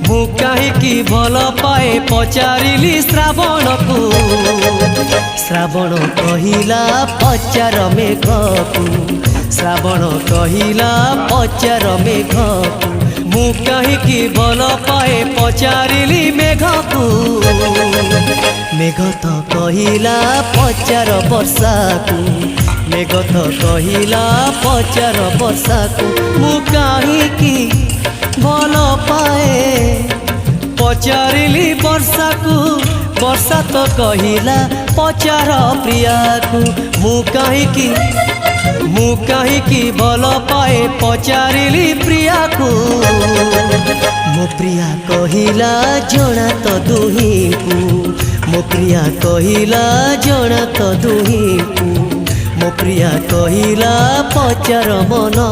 ମୁଁ କାହିଁକି ଭଲ ପାଏ ପଚାରିଲି ଶ୍ରାବଣକୁ। ଶ୍ରାବଣ କହିଲା ପଚାର ମେଘକୁ, ଶ୍ରାବଣ କହିଲା ପଚାର ମେଘକୁ। ମୁଁ କାହିଁକି ଭଲ ପାଏ ପଚାରିଲି ମେଘକୁ। ମେଘ ତ କହିଲା ପଚାର ବର୍ଷାକୁ, ମେଘ ତ କହିଲା ପଚାର ବର୍ଷାକୁ। ମୁଁ କାହିଁକି ଭଲ ପାଏ ପଚାରିଲି ବର୍ଷାକୁ। ବର୍ଷା ତ କହିଲା ପଚାର ପ୍ରିୟାକୁ। ମୁଁ କାହିଁକି ଭଲ ପାଏ ପଚାରିଲି ପ୍ରିୟାକୁ। ମୋ ପ୍ରିୟା କହିଲା ଜଣା ତ ଦୁହିଁକୁ, ମୋ ପ୍ରିୟା କହିଲା ଜଣା ତ ଦୁହିଁକୁ। ମୋ ପ୍ରିୟା କହିଲା ପଚାର ମନ।